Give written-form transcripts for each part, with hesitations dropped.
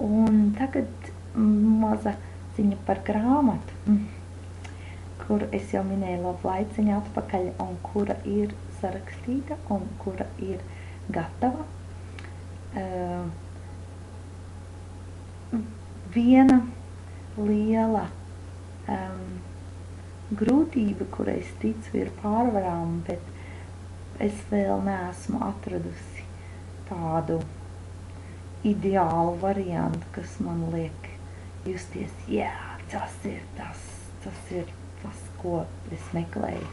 Un tagad maza ziņa par grāmatu, kur es jau minēju labu laiciņu atpakaļ, un kura ir sarakstīta un kura ir gatava. Viena liela grūtība, kurai es ticu, ir pārvarāma, bet es vēl neesmu atradusi tādu ideālu variantu, kas man liek justies, jā, tas ir tas, ko es meklēju.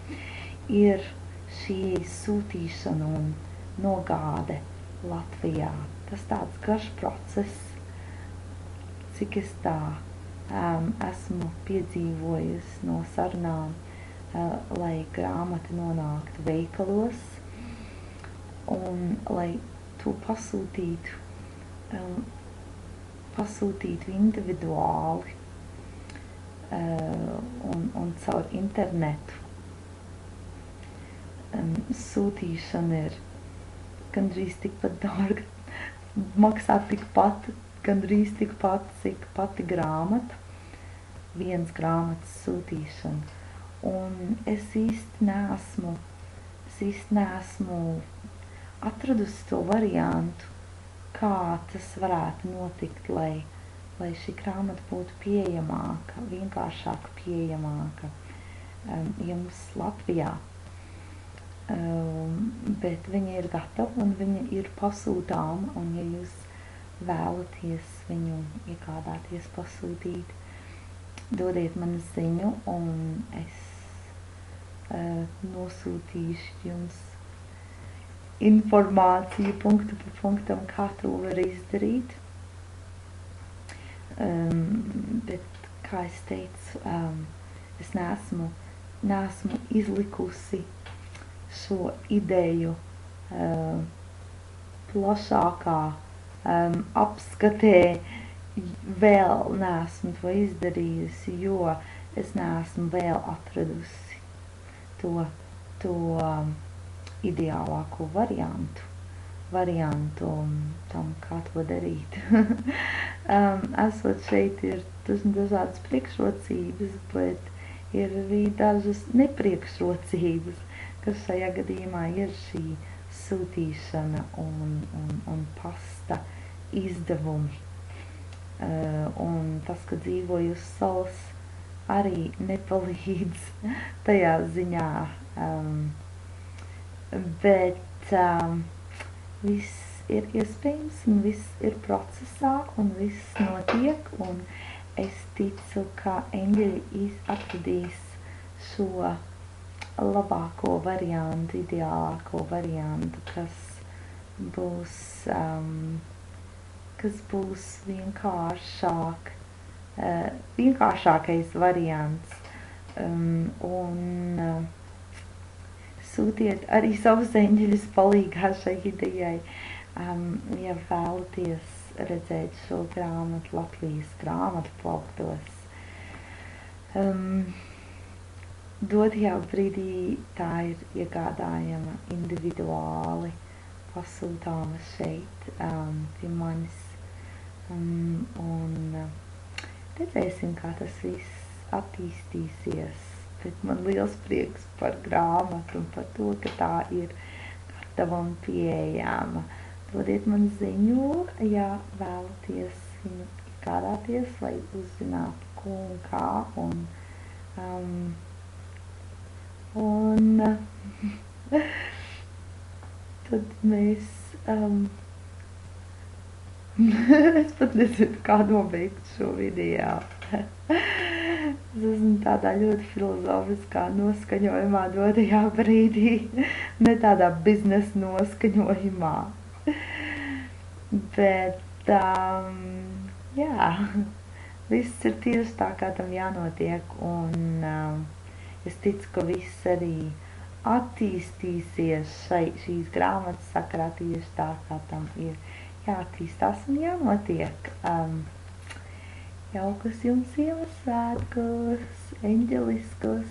Ir šī sūtīšana un nogāde Latvijā. Tas tāds garš process, cik es tā esmu piedzīvojusi no sarunām, lai grāmata nonāktu veikalos un lai to pasūtītu individuāli un caur internetu. Sūtīšana ir gandrīz tikpat dārga, maksā gandrīz tikpat, cik pati grāmata, viens grāmatas sūtīšana. Un es īsti neesmu atradusi to variantu, kā tas varētu notikt, lai šī grāmata būtu pieejamāka, vienkāršāk pieejamāka jums Latvijā. Bet viņa ir gatava un viņa ir pasūtāma, un ja jūs vēlaties viņu iegādāties, pasūtīt, dodiet man ziņu, un es nosūtīšu jums informāciju punktu pa punktam, kā to var izdarīt. Bet, kā es teicu, es neesmu izlikusi šo ideju plašākā apskatē, vēl neesmu to izdarījusi, jo es neesmu vēl atradusi to ideālāko variantu tam, kā to darīt. Esot šeit ir dažādas priekšrocības, bet ir arī dažas nepriekšrocības, kas šajā gadījumā ir šī sūtīšana un pasta izdevumi. Un tas, ka dzīvoju uz salas, arī nepalīdz tajā ziņā. Bet viss ir iespējams, un viss ir procesā, un viss notiek, un es ticu, ka eņģeļi atradīs šo labāko variantu, ideālāko variantu, kas būs vienkāršākais variants, un sūtiet arī savus eņģeļus palīgā šai idejai, ja vēlaties redzēt šo grāmatu Latvijas grāmatu plauktos. Dotajā brīdī tā ir iegādājama individuāli, pasūtāma šeit pie manis, un redzēsim, kā tas viss attīstīsies. Bet man liels prieks par grāmatu un par to, ka tā ir gatava un pieejama. Dodiet man ziņu, ja vēlaties viņu iegādāties, lai uzzinātu, ko un kā, un tad mēs, es pat nezinu, kā nobeigt šo video. Es esmu tādā ļoti filozofiskā noskaņojumā dotajā brīdī, ne tādā biznesa noskaņojumā. Bet, jā, viss ir tieši tā, kā tam jānotiek, un es ticu, ka viss arī attīstīsies šīs grāmatas sakarā tieši tā, kā tam ir jāattīstās un jānotiek. Jaukus jums Ziemassvētkus, eņģeliskus!